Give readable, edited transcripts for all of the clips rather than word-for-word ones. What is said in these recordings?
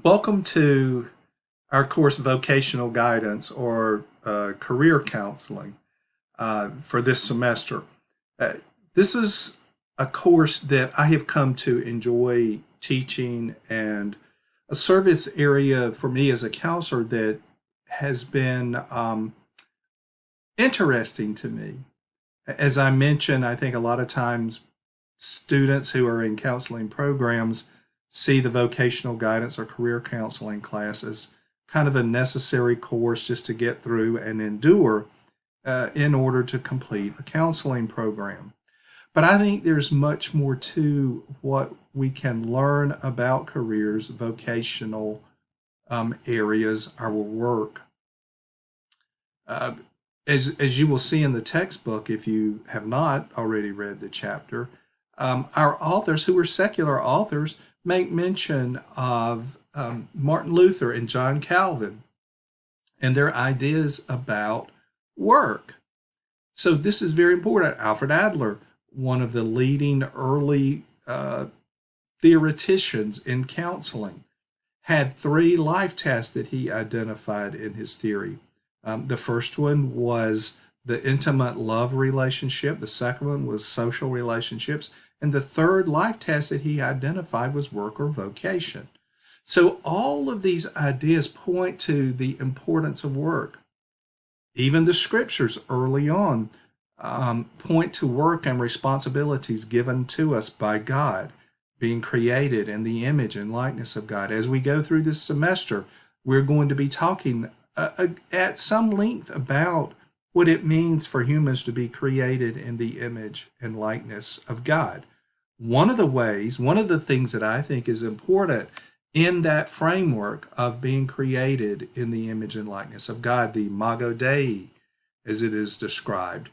Welcome to our course, Vocational Guidance or Career Counseling, for this semester. Uh, this is a course that I have come to enjoy teaching, and a service area for me as a counselor that has been interesting to me. As I mentioned, I think a lot of times students who are in counseling programs see the vocational guidance or career counseling class as kind of a necessary course just to get through and endure in order to complete a counseling program. But I think there's much more to what we can learn about careers, vocational areas, our work. Uh, as you will see in the textbook, if you have not already read the chapter, our authors, who were secular authors, make mention of Martin Luther and John Calvin and their ideas about work. So this is very important. Alfred Adler, one of the leading early theoreticians in counseling, had three life tasks that he identified in his theory. The first one was the intimate love relationship. The second one was social relationships. And the third life task that he identified was work or vocation. So all of these ideas point to the importance of work. Even the scriptures early on point to work and responsibilities given to us by God, being created in the image and likeness of God. As we go through this semester, we're going to be talking at some length about what it means for humans to be created in the image and likeness of God. One of the things that I think is important in that framework of being created in the image and likeness of God, the imago Dei, as it is described,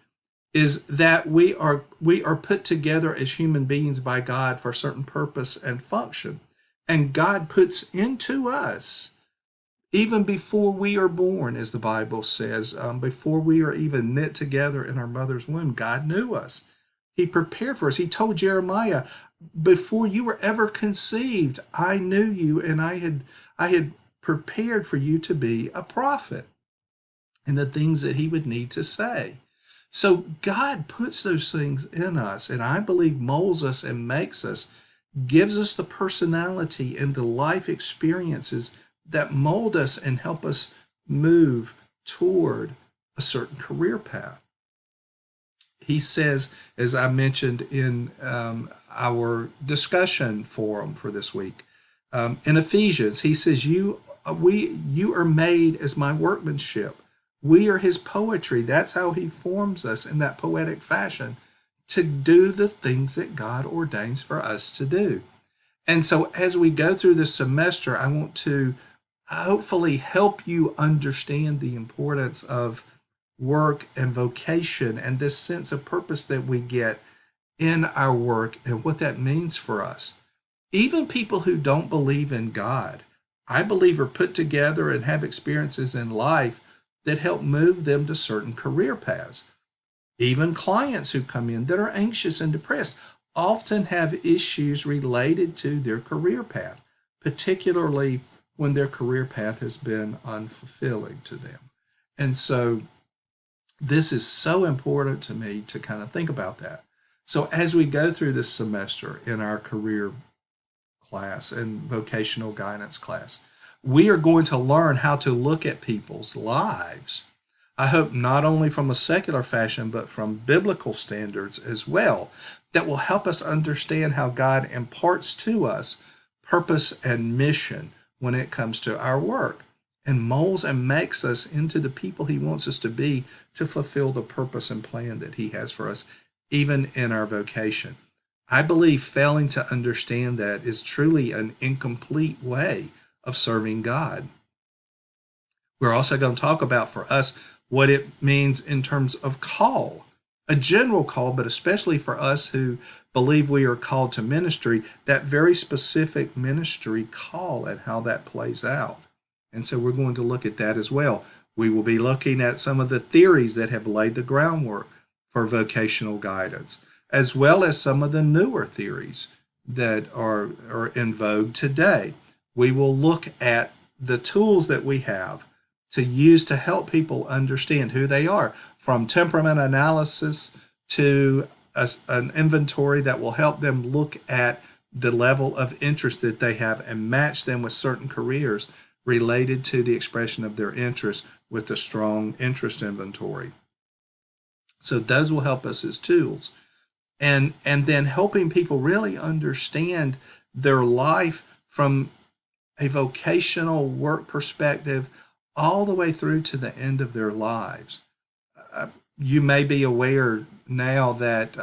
is that we are put together as human beings by God for a certain purpose and function. And God puts into us, even before we are born, as the Bible says, before we are even knit together in our mother's womb, God knew us. He prepared for us. He told Jeremiah, before you were ever conceived, I knew you, and I had prepared for you to be a prophet and the things that he would need to say. So God puts those things in us, and I believe molds us and makes us, gives us the personality and the life experiences that mold us and help us move toward a certain career path. He says, as I mentioned in our discussion forum for this week, in Ephesians, he says, you are made as my workmanship. We are his poetry. That's how he forms us in that poetic fashion to do the things that God ordains for us to do. And so as we go through this semester, I want to hopefully help you understand the importance of work and vocation and this sense of purpose that we get in our work and what that means for us. Even people who don't believe in God, I believe, are put together and have experiences in life that help move them to certain career paths. Even clients who come in that are anxious and depressed often have issues related to their career path, particularly when their career path has been unfulfilling to them. And so this is so important to me to kind of think about that. So as we go through this semester in our career class and vocational guidance class, we are going to learn how to look at people's lives. I hope not only from a secular fashion, but from biblical standards as well, that will help us understand how God imparts to us purpose and mission when it comes to our work, and molds and makes us into the people he wants us to be to fulfill the purpose and plan that he has for us, even in our vocation. I believe failing to understand that is truly an incomplete way of serving God. We're also going to talk about for us what it means in terms of call, a general call, but especially for us who believe we are called to ministry, that very specific ministry call and how that plays out. And so we're going to look at that as well. We will be looking at some of the theories that have laid the groundwork for vocational guidance, as well as some of the newer theories that are in vogue today. We will look at the tools that we have to use to help people understand who they are, from temperament analysis to an inventory that will help them look at the level of interest that they have and match them with certain careers related to the expression of their interest with the strong interest inventory. So those will help us as tools. And then helping people really understand their life from a vocational work perspective all the way through to the end of their lives. You may be aware now that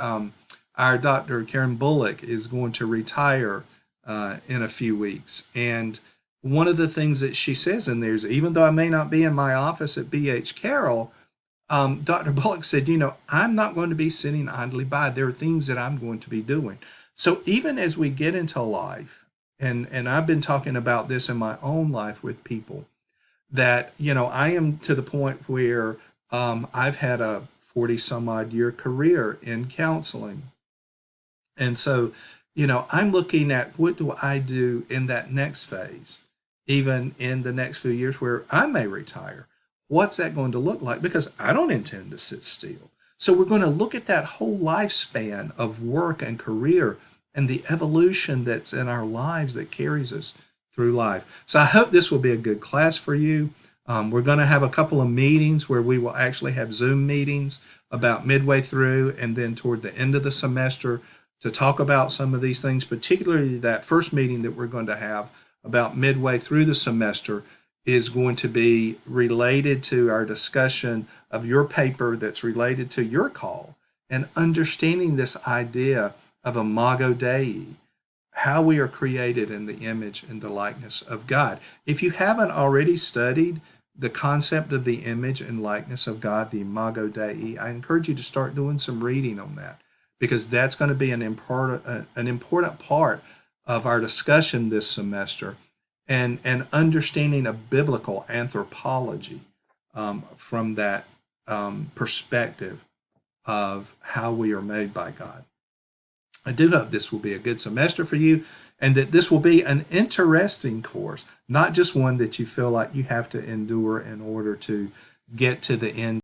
our Dr. Karen Bullock is going to retire in a few weeks. And one of the things that she says in there is, even though I may not be in my office at BH Carroll, Dr. Bullock said, I'm not going to be sitting idly by. There are things that I'm going to be doing. So even as we get into life, and I've been talking about this in my own life with people, that, I am to the point where I've had a 40 some odd year career in counseling. And so, I'm looking at what do I do in that next phase, even in the next few years where I may retire. What's that going to look like? Because I don't intend to sit still. So we're going to look at that whole lifespan of work and career and the evolution that's in our lives that carries us through life. So I hope this will be a good class for you. We're going to have a couple of meetings where we will actually have Zoom meetings about midway through and then toward the end of the semester to talk about some of these things, particularly that first meeting that we're going to have about midway through the semester is going to be related to our discussion of your paper that's related to your call and understanding this idea of imago Dei, how we are created in the image and the likeness of God. If you haven't already studied the concept of the image and likeness of God, the imago Dei, I encourage you to start doing some reading on that, because that's going to be an important part of our discussion this semester, and understanding of biblical anthropology from that perspective of how we are made by God. I do hope this will be a good semester for you, and that this will be an interesting course, not just one that you feel like you have to endure in order to get to the end